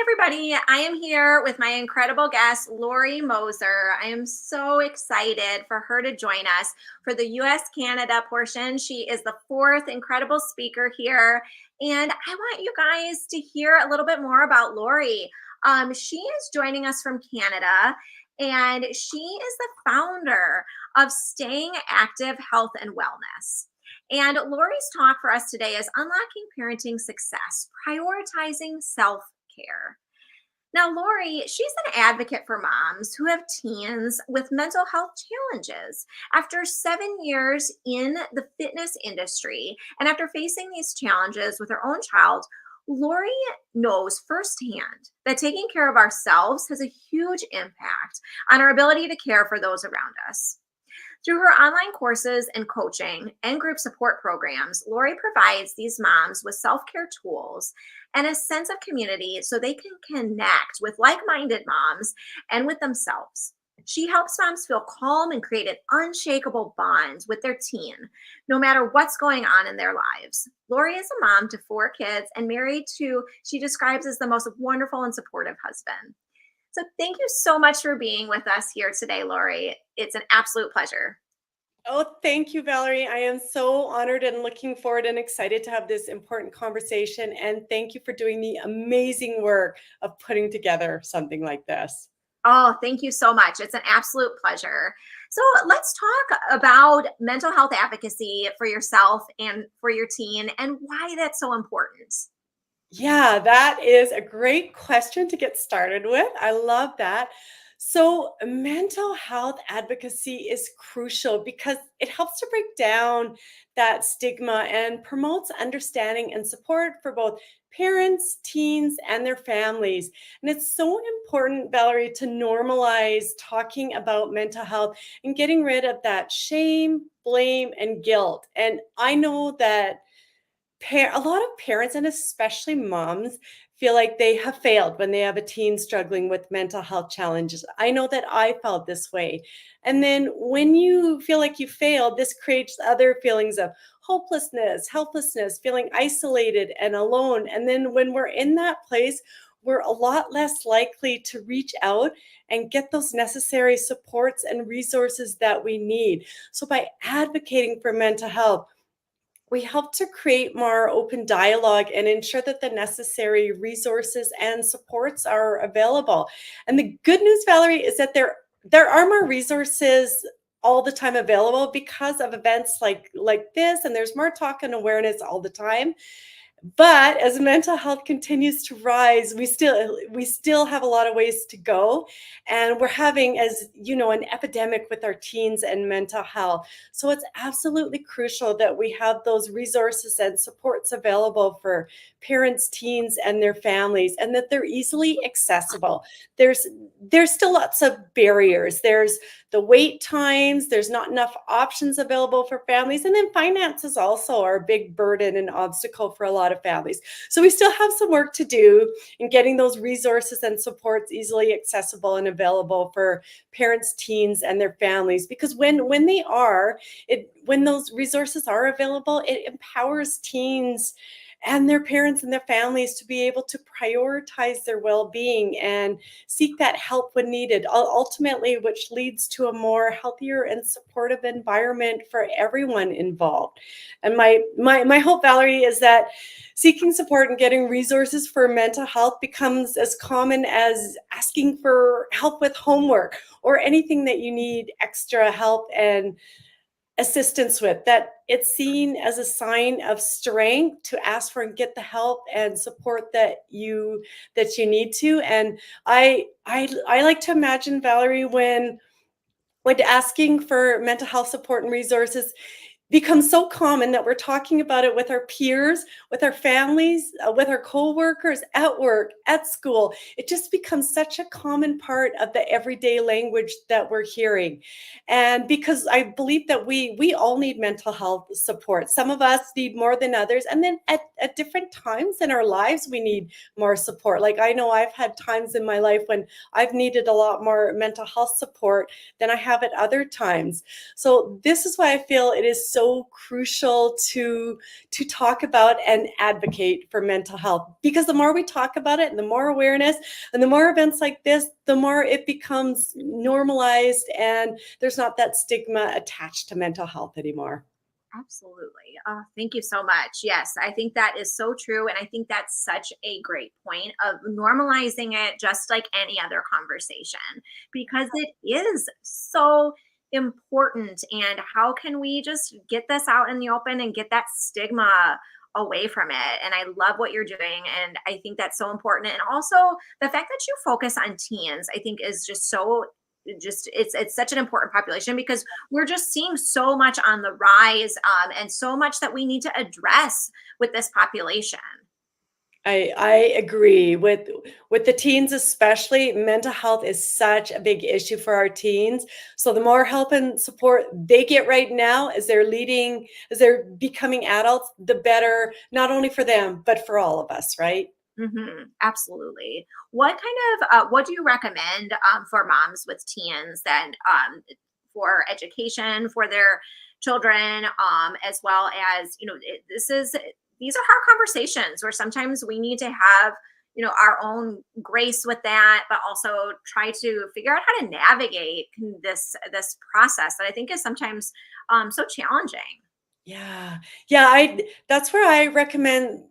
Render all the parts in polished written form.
everybody. I am here with my incredible guest, Laurie Moser. I am so excited for her to join us for the US Canada portion. She is the fourth incredible speaker here. And I want you guys to hear a little bit more about Laurie. She is joining us from Canada, and she is the founder of Staying Active Health and Wellness. And Laurie's talk for us today is unlocking parenting success, prioritizing self care. Now, Laurie, she's an advocate for moms who have teens with mental health challenges. After 7 years in the fitness industry and after facing these challenges with her own child, Laurie knows firsthand that taking care of ourselves has a huge impact on our ability to care for those around us. Through her online courses and coaching and group support programs, Laurie provides these moms with self care tools and a sense of community so they can connect with like minded moms and with themselves. She helps moms feel calm and create an unshakable bond with their teen, no matter what's going on in their lives. Laurie is a mom to 4 kids and married to, she describes as the most wonderful and supportive husband. So thank you so much for being with us here today, Laurie. It's an absolute pleasure. Oh, thank you, Valerie. I am so honored and looking forward and excited to have this important conversation. And thank you for doing the amazing work of putting together something like this. Oh, thank you so much. It's an absolute pleasure. So let's talk about mental health advocacy for yourself and for your teen and why that's so important. Yeah, that is a great question to get started with. I love that. So, mental health advocacy is crucial because it helps to break down that stigma and promotes understanding and support for both parents, teens, and their families. And it's so important, Valerie, to normalize talking about mental health and getting rid of that shame, blame, and guilt. And I know that a lot of parents and especially moms feel like they have failed when they have a teen struggling with mental health challenges. I know that I felt this way. And then when you feel like you failed, this creates other feelings of hopelessness, helplessness, feeling isolated and alone. And then when we're in that place, we're a lot less likely to reach out and get those necessary supports and resources that we need. So by advocating for mental health, we help to create more open dialogue and ensure that the necessary resources and supports are available. And the good news, Valerie, is that there are more resources all the time available because of events like this, and there's more talk and awareness all the time. But as mental health continues to rise, we still have a lot of ways to go, and we're having, as you know, an epidemic with our teens and mental health. So it's absolutely crucial that we have those resources and supports available for parents, teens, and their families, and that they're easily accessible. There's still lots of barriers. There's the wait times, there's not enough options available for families, and then finances also are a big burden and obstacle for a lot of families. So we still have some work to do in getting those resources and supports easily accessible and available for parents, teens, and their families. Because when those resources are available, it empowers teens and their parents and their families to be able to prioritize their well-being and seek that help when needed, ultimately, which leads to a more healthier and supportive environment for everyone involved. And my hope, Valerie, is that seeking support and getting resources for mental health becomes as common as asking for help with homework or anything that you need extra help and assistance with, that it's seen as a sign of strength to ask for and get the help and support that you need to. And I like to imagine, Valerie, when asking for mental health support and resources becomes so common that we're talking about it with our peers, with our families, with our coworkers, at work, at school. It just becomes such a common part of the everyday language that we're hearing. And because I believe that we all need mental health support. Some of us need more than others. And then at different times in our lives, we need more support. Like I know I've had times in my life when I've needed a lot more mental health support than I have at other times. So this is why I feel it is so crucial to talk about and advocate for mental health, because the more we talk about it and the more awareness and the more events like this, the more it becomes normalized and there's not that stigma attached to mental health anymore. Absolutely. Oh, thank you so much. Yes, I think that is so true. And I think that's such a great point of normalizing it just like any other conversation, because it is so important. And how can we just get this out in the open and get that stigma away from it? And I love what you're doing. And I think that's so important. And also the fact that you focus on teens, I think is just so just it's such an important population, because we're just seeing so much on the rise, and so much that we need to address with this population. I agree with the teens, especially. Mental health is such a big issue for our teens. So the more help and support they get right now as they're becoming adults, the better, not only for them, but for all of us, right? Absolutely. What kind of what do you recommend for moms with teens, then, for education for their children, as well as, these are hard conversations where sometimes we need to have, our own grace with that, but also try to figure out how to navigate this process that I think is sometimes so challenging. Yeah. Yeah, I that's where I recommend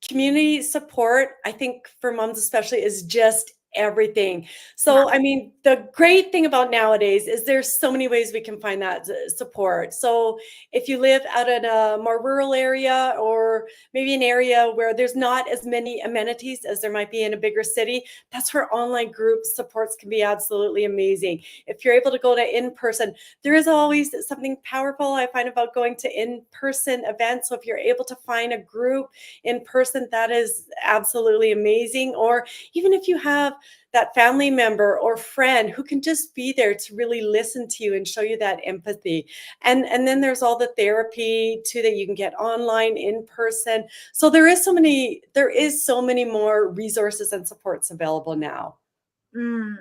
community support. I think for moms especially is just everything. Yeah. So, I mean, the great thing about nowadays is there's so many ways we can find that support. So, if you live out in a more rural area or maybe an area where there's not as many amenities as there might be in a bigger city, that's where online group supports can be absolutely amazing. If you're able to go to in person, there is always something powerful I find about going to in-person events. So if you're able to find a group in person, that is absolutely amazing. Or even if you have that family member or friend who can just be there to really listen to you and show you that empathy. And then there's all the therapy too that you can get online, in person. So there is so many more resources and supports available now. Mm,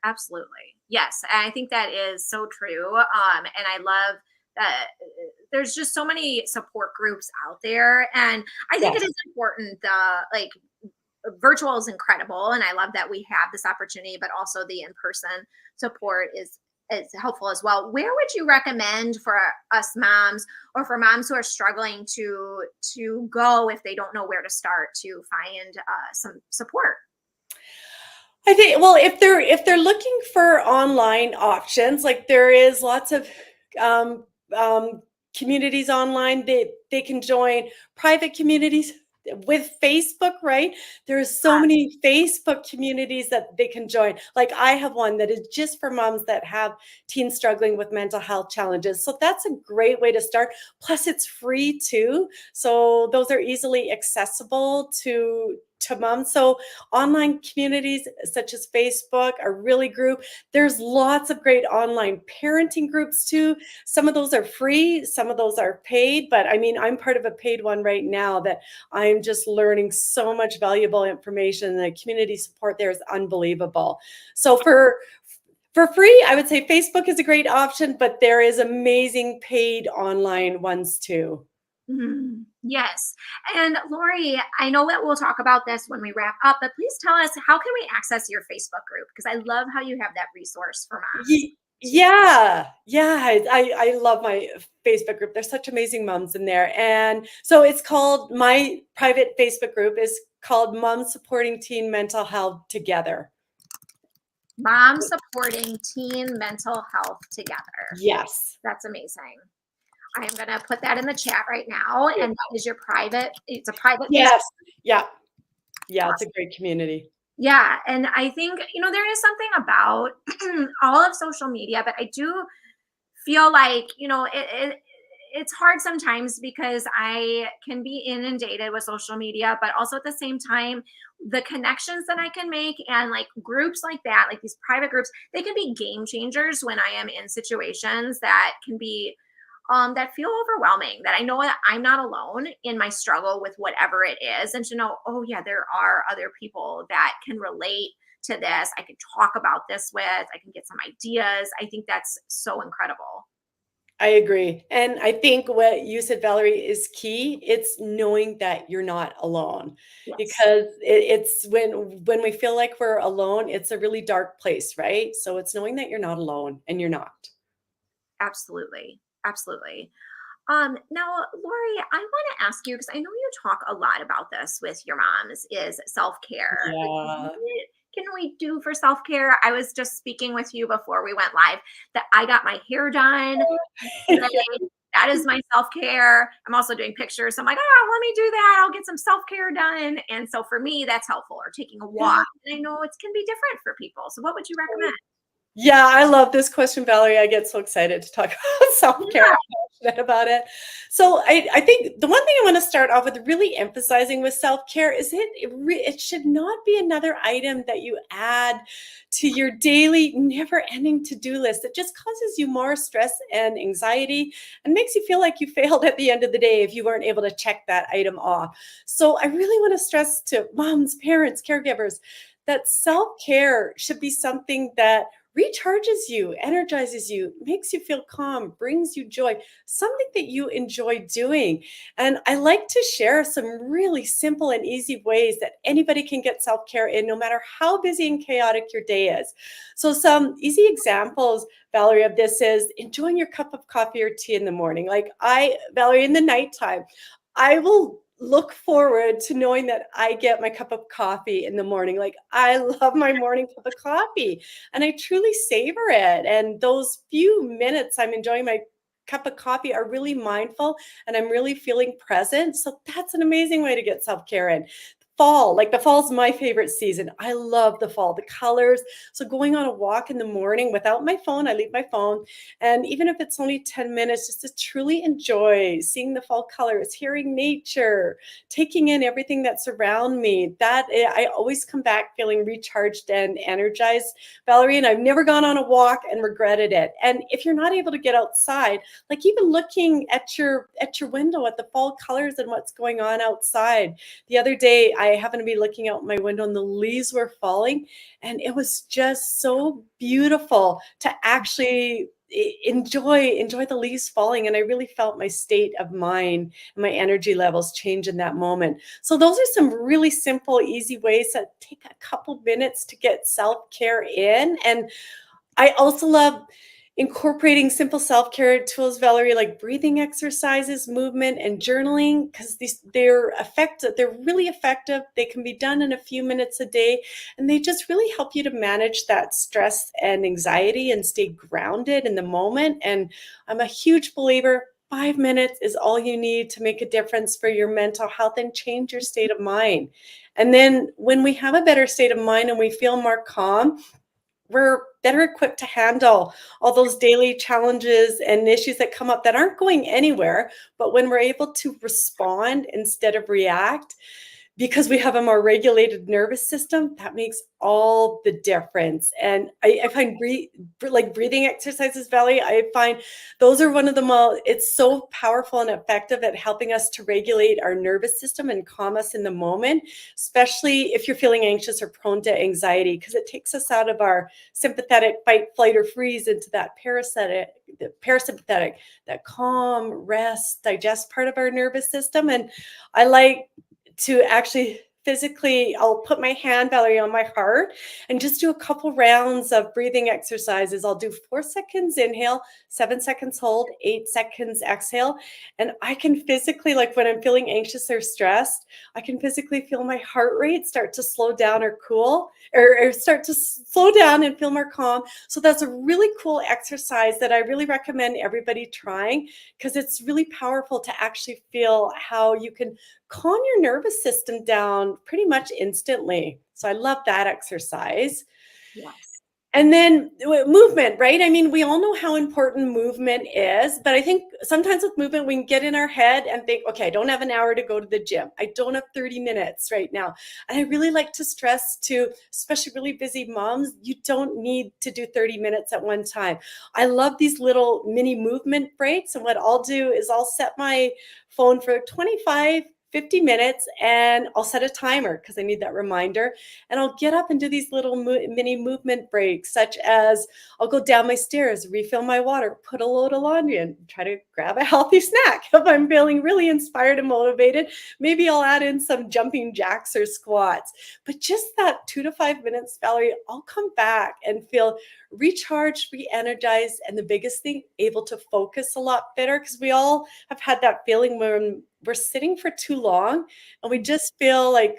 absolutely. Yes. And I think that is so true. And I love that there's just so many support groups out there. And I think it Yes. is important. Like, virtual is incredible. And I love that we have this opportunity, but also the in person support is helpful as well. Where would you recommend for us moms, or for moms who are struggling to go if they don't know where to start, to find some support? I think, well, if they're looking for online options, like there is lots of um, um, communities online. They can join private communities with Facebook, right? There's so many Facebook communities that they can join. Like I have one that is just for moms that have teens struggling with mental health challenges. So that's a great way to start. Plus, it's free too. So those are easily accessible to moms. So online communities such as Facebook are really group. There's lots of great online parenting groups too. Some of those are free, some of those are paid, but I mean, I'm part of a paid one right now that I'm just learning so much valuable information. The community support there is unbelievable. So for free, I would say Facebook is a great option, but there is amazing paid online ones too. Yes. And Lori, I know that we'll talk about this when we wrap up, but please tell us, how can we access your Facebook group? Because I love how you have that resource for moms too. Yeah, yeah, I love my Facebook group. There's such amazing moms in there, and so it's called, my private Facebook group is called Moms Supporting Teen Mental Health Together. Mom supporting teen mental health together. Yes, That's amazing. I am going to put that in the chat right now. And that is your private, it's a private yes, Facebook. yeah, yeah. It's a great community. Yeah. And I think, there is something about all of social media, but I do feel like, it's hard sometimes, because I can be inundated with social media, but also at the same time, the connections that I can make, and like groups like that, like these private groups, they can be game changers when I am in situations that can be that feel overwhelming, that I know that I'm not alone in my struggle with whatever it is. And to know, oh yeah, there are other people that can relate to this. I can talk about this with, I can get some ideas. I think that's so incredible. I agree. And I think what you said, Valerie, is key. It's knowing that you're not alone. Yes, Because it's when we feel like we're alone, it's a really dark place, right? So it's knowing that you're not alone and you're not. absolutely. Absolutely. Now, Lori, I want to ask you because I know you talk a lot about this with your moms is self-care. Yeah. What can we do for self-care? I was just speaking with you before we went live that I got my hair done today. That is my self-care. I'm also doing pictures. So I'm like, oh, let me do that. I'll get some self-care done. And so for me, that's helpful. Or taking a walk. Yeah. And I know it can be different for people. So what would you recommend? Yeah, I love this question, Valerie. I get so excited to talk about self-care. Yeah. I'm passionate about it. So I think the one thing I want to start off with really emphasizing with self-care is it should not be another item that you add to your daily never-ending to-do list. It just causes you more stress and anxiety and makes you feel like you failed at the end of the day if you weren't able to check that item off. So I really want to stress to moms, parents, caregivers that self-care should be something that recharges you, energizes you, makes you feel calm, brings you joy, something that you enjoy doing. And I like to share some really simple and easy ways that anybody can get self care in, no matter how busy and chaotic your day is. So, some easy examples, Valerie, of this is enjoying your cup of coffee or tea in the morning. Valerie, in the nighttime, I will look forward to knowing that I get my cup of coffee in the morning. Like, I love my morning cup of coffee and I truly savor it. And those few minutes I'm enjoying my cup of coffee are really mindful and I'm really feeling present. So that's an amazing way to get self-care in. Fall, like the fall's my favorite season. I love the fall, the colors. So going on a walk in the morning without my phone, I leave my phone. And even if it's only 10 minutes, just to truly enjoy seeing the fall colors, hearing nature, taking in everything that's around me. I always come back feeling recharged and energized, Valerie, and I've never gone on a walk and regretted it. And if you're not able to get outside, like even looking at your window at the fall colors and what's going on outside. The other day, I happened to be looking out my window and the leaves were falling, and it was just so beautiful to actually enjoy the leaves falling. And I really felt my state of mind and my energy levels change in that moment. So those are some really simple, easy ways that take a couple minutes to get self-care in. And I also love incorporating simple self-care tools, Valerie, like breathing exercises, movement, and journaling, because they're effective. They're really effective. They can be done in a few minutes a day, and they just really help you to manage that stress and anxiety and stay grounded in the moment. And I'm a huge believer. 5 minutes is all you need to make a difference for your mental health and change your state of mind. And then when we have a better state of mind and we feel more calm, we're better equipped to handle all those daily challenges and issues that come up that aren't going anywhere. But when we're able to respond instead of react, because we have a more regulated nervous system, that makes all the difference. And I find like breathing exercises, Valley, I find those are one of the most, it's so powerful and effective at helping us to regulate our nervous system and calm us in the moment, especially if you're feeling anxious or prone to anxiety, because it takes us out of our sympathetic fight, flight, or freeze into that parasympathetic, that calm, rest, digest part of our nervous system. And I like to actually physically, I'll put my hand, Valerie, on my heart and just do a couple rounds of breathing exercises. I'll do 4 seconds inhale, 7 seconds hold, 8 seconds exhale. And I can physically, like when I'm feeling anxious or stressed, I can physically feel my heart rate start to slow down or cool, or start to slow down and feel more calm. So that's a really cool exercise that I really recommend everybody trying, because it's really powerful to actually feel how you can calm your nervous system down pretty much instantly. So I love that exercise. Yes. And then movement, right? I mean, we all know how important movement is, but I think sometimes with movement, we can get in our head and think, okay, I don't have an hour to go to the gym. I don't have 30 minutes right now. And I really like to stress to, especially really busy moms, you don't need to do 30 minutes at one time. I love these little mini movement breaks. And what I'll do is I'll set my phone for 25 50 minutes and I'll set a timer because I need that reminder. And I'll get up and do these little mini movement breaks, such as I'll go down my stairs, refill my water, put a load of laundry in, try to grab a healthy snack. If I'm feeling really inspired and motivated, maybe I'll add in some jumping jacks or squats. But just that 2 to 5 minutes, Valerie, I'll come back and feel recharged, re-energized, and the biggest thing, able to focus a lot better, because we all have had that feeling when we're sitting for too long and we just feel like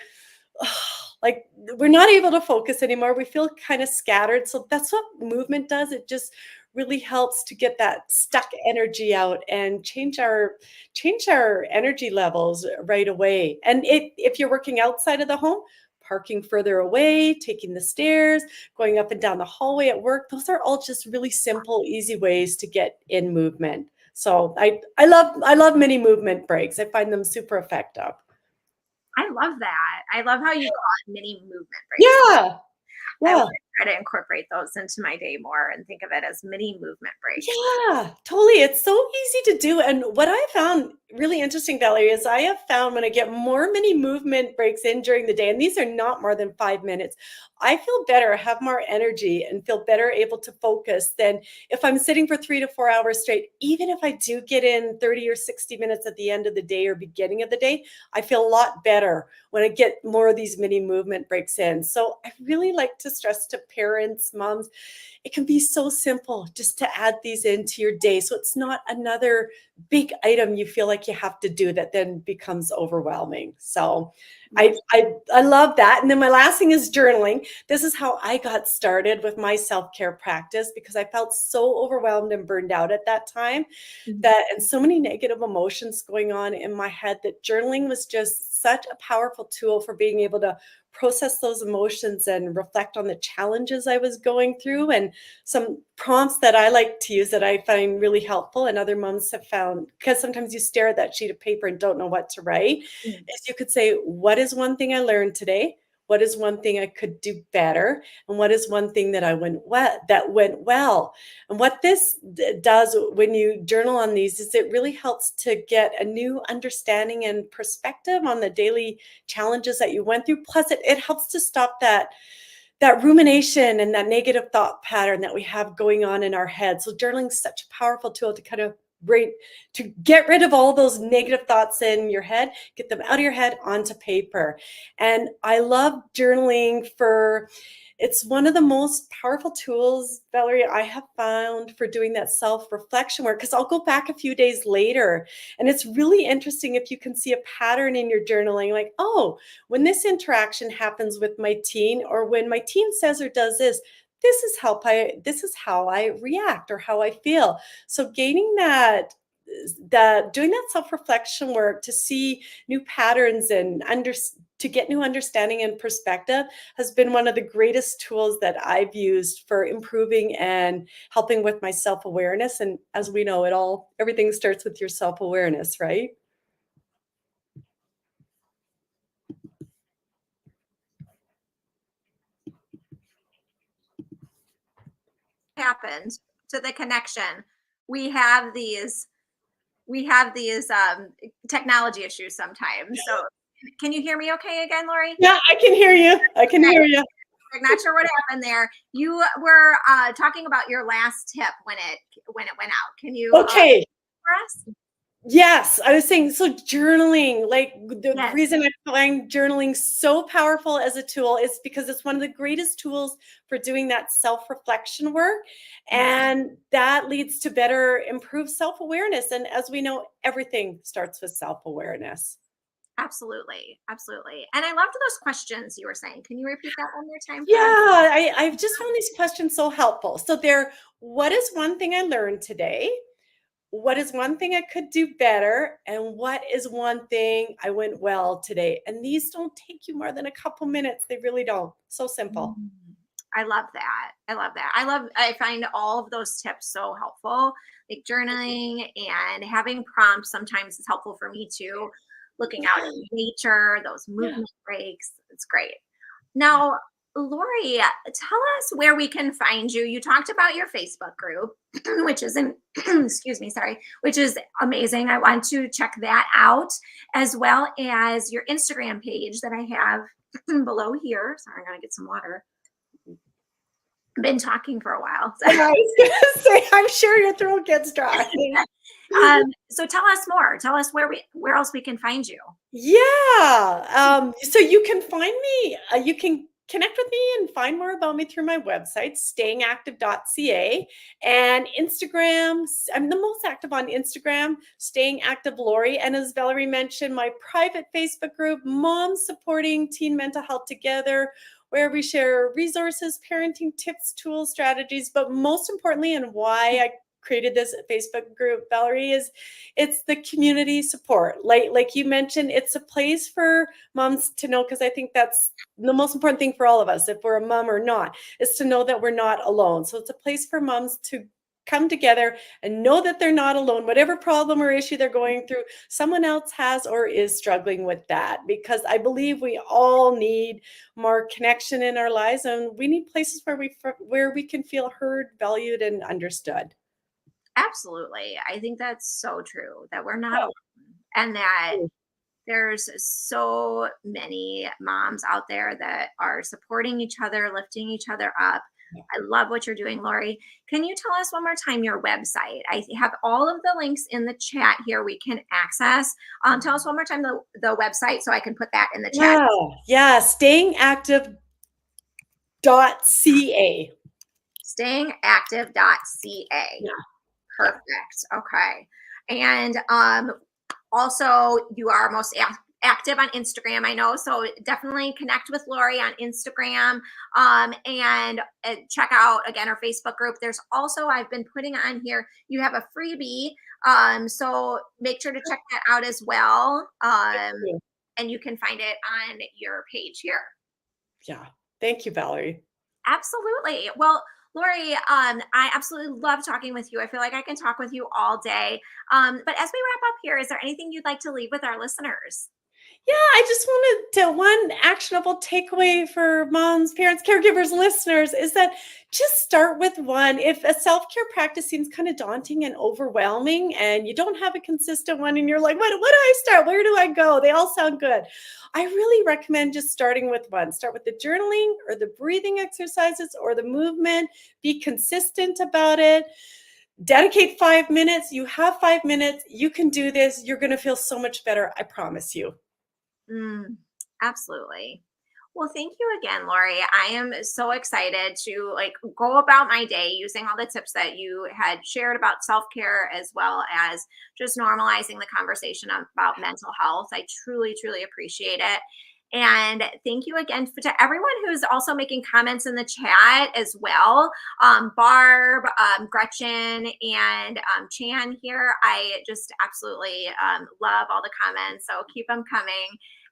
we're not able to focus anymore. We feel kind of scattered. So that's what movement does. It just really helps to get that stuck energy out and change our energy levels right away. And if you're working outside of the home, parking further away, taking the stairs, going up and down the hallway at work, those are all just really simple, easy ways to get in movement. So I love mini movement breaks. I find them super effective. I love that. I love how you call it mini movement breaks. Yeah. I Yeah. want to try to incorporate those into my day more and think of it as mini movement breaks. Yeah, totally. It's so easy to do. And what I found really interesting, Valerie, is I have found when I get more mini movement breaks in during the day, and these are not more than 5 minutes, I feel better, have more energy, and feel better able to focus than if I'm sitting for 3 to 4 hours straight. Even if I do get in 30 or 60 minutes at the end of the day or beginning of the day, I feel a lot better when I get more of these mini movement breaks in. So I really like to stress to parents, moms, it can be so simple just to add these into your day. So it's not another big item you feel like you have to do that then becomes overwhelming. So I love that. And then my last thing is journaling. This is how I got started with my self-care practice, because I felt so overwhelmed and burned out at that time, Mhm. that and so many negative emotions going on in my head, that journaling was just such a powerful tool for being able to process those emotions and reflect on the challenges I was going through. And some prompts that I like to use that I find really helpful, and other moms have found, because sometimes you stare at that sheet of paper and don't know what to write, Mm. is you could say, what is one thing I learned today? What is one thing I could do better? And what is one thing that went well? And what this does when you journal on these is it really helps to get a new understanding and perspective on the daily challenges that you went through. Plus, it helps to stop that rumination and that negative thought pattern that we have going on in our head. So journaling is such a powerful tool to kind of to get rid of all those negative thoughts in your head, get them out of your head onto paper. And I love journaling for, it's one of the most powerful tools, Valerie, I have found for doing that self-reflection work, because I'll go back a few days later and it's really interesting if you can see a pattern in your journaling, like, oh, when this interaction happens with my teen, or when my teen says or does this, this is how I react or how I feel. So gaining that doing that self-reflection work to see new patterns and to get new understanding and perspective has been one of the greatest tools that I've used for improving and helping with my self-awareness. And as we know, everything starts with your self-awareness, right? Happened to the connection. We have these we have these technology issues sometimes. So can you hear me okay again, Lori? Yeah, I can hear you. I can Okay. hear you. I'm not sure what happened there. You were talking about your last tip when it went out. Can you Okay. for us? Yes, I was saying, so journaling, like the Yes. reason I find journaling so powerful as a tool is because it's one of the greatest tools for doing that self-reflection work. Mm. And that leads to better improved self-awareness. And as we know, everything starts with self-awareness. Absolutely. Absolutely. And I loved those questions you were saying. Can you repeat that one more time Yeah, for us? I've just found these questions so helpful. So what is one thing I learned today? What is one thing I could do better? And what is one thing I went well today? And these don't take you more than a couple minutes. They really don't. So simple. Mm. I love that. I love that. I find all of those tips so helpful. Like journaling and having prompts sometimes is helpful for me too. Looking out Yeah. in nature, those Yeah. movement breaks. It's great. Now, Lori, tell us where we can find you. You talked about your Facebook group, which is an excuse me, sorry, which is amazing. I want to check that out, as well as your Instagram page that I have below here. Sorry, I'm gonna get some water. Been talking for a while. Yeah, I was gonna say, I'm sure your throat gets dry. So tell us more. Tell us where else we can find you. Yeah. So you can find me, you can connect with me and find more about me through my website, stayingactive.ca, and Instagram. I'm the most active on Instagram, Staying Active Laurie. And as Valerie mentioned, my private Facebook group, Moms Supporting Teen Mental Health Together, where we share resources, parenting tips, tools, strategies, but most importantly, and why I created this Facebook group, Valerie, is it's the community support. Like you mentioned, it's a place for moms to know, because I think that's the most important thing for all of us, if we're a mom or not, is to know that we're not alone. So it's a place for moms to come together and know that they're not alone. Whatever problem or issue they're going through, someone else has or is struggling with that, because I believe we all need more connection in our lives, and we need places where we can feel heard, valued, and understood. Absolutely. I think that's so true that we're not Yeah. alone, and that there's so many moms out there that are supporting each other, lifting each other up. I love what you're doing, Lori. Can you tell us one more time your website? I have all of the links in the chat here we can access. Tell us one more time the website so I can put that in the chat. Yeah, yeah, stayingactive.ca. Stayingactive.ca. Yeah, yeah. Perfect. Okay. And also, you are most active on Instagram, I know. So definitely connect with Lori on Instagram, and check out again her Facebook group. There's also, I've been putting on here, you have a freebie. So make sure to check that out as well. And you can find it on your page here. Yeah. Thank you, Valerie. Absolutely. Well, Lori, I absolutely love talking with you. I feel like I can talk with you all day. But as we wrap up here, is there anything you'd like to leave with our listeners? Yeah, I just wanted to one actionable takeaway for moms, parents, caregivers, listeners is that just start with one. If a self-care practice seems kind of daunting and overwhelming and you don't have a consistent one and you're like, what do I start? Where do I go? They all sound good. I really recommend just starting with one. Start with the journaling or the breathing exercises or the movement. Be consistent about it. Dedicate 5 minutes. You have 5 minutes. You can do this. You're going to feel so much better. I promise you. Absolutely. Well, thank you again, Lori. I am so excited to go about my day using all the tips that you had shared about self-care, as well as just normalizing the conversation about mental health. I truly, truly appreciate it. And thank you again to everyone who's also making comments in the chat as well. Barb, Gretchen, and Chan here. I just absolutely love all the comments. So keep them coming.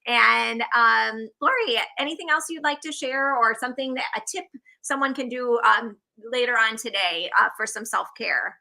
And Lori, anything else you'd like to share, or something a tip someone can do later on today for some self care?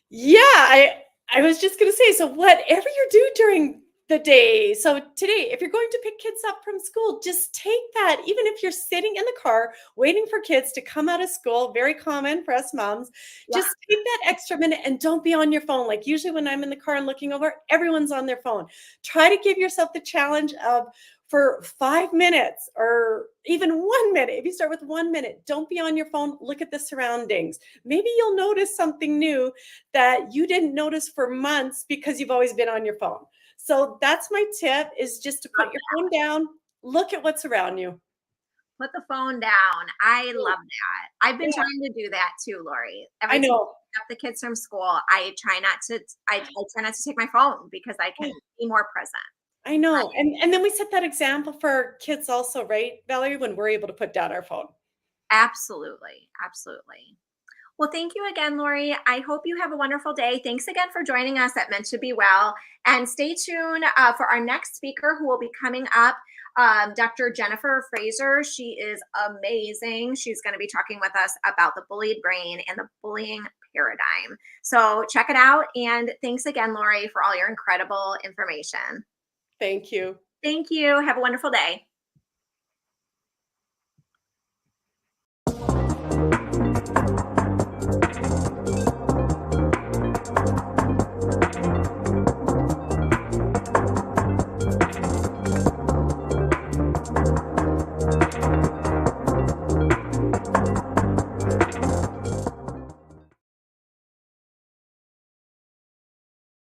Yeah, I was just gonna say, so whatever you do during the day. So today, if you're going to pick kids up from school, just take that, even if you're sitting in the car waiting for kids to come out of school, very common for us moms, Yeah. just take that extra minute and don't be on your phone. Like usually when I'm in the car and looking over, everyone's on their phone. Try to give yourself the challenge of for 5 minutes or even 1 minute. If you start with 1 minute, don't be on your phone. Look at the surroundings. Maybe you'll notice something new that you didn't notice for months because you've always been on your phone. So that's my tip, is just to put your phone down, look at what's around you. Put the phone down. I love that. I've been Yeah, trying to do that too, Lori. I Every time know. I pick up the kids from school, I try not to. I try not to take my phone because I can be more present. I know. And then we set that example for our kids also, right, Valerie, when we're able to put down our phone. Absolutely, absolutely. Well, thank you again, Lori. I hope you have a wonderful day. Thanks again for joining us at Meant to Be Well. And stay tuned for our next speaker who will be coming up, Dr. Jennifer Fraser. She is amazing. She's going to be talking with us about the bullied brain and the bullying paradigm. So check it out. And thanks again, Lori, for all your incredible information. Thank you. Thank you. Have a wonderful day.